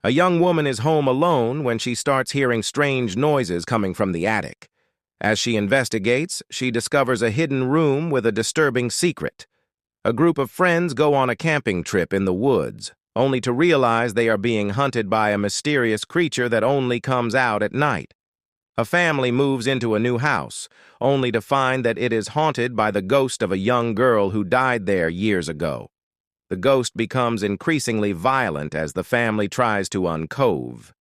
A young woman is home alone when she starts hearing strange noises coming from the attic. As she investigates, she discovers a hidden room with a disturbing secret. A group of friends go on a camping trip in the woods, only to realize they are being hunted by a mysterious creature that only comes out at night. A family moves into a new house, only to find that it is haunted by the ghost of a young girl who died there years ago. The ghost becomes increasingly violent as the family tries to uncove.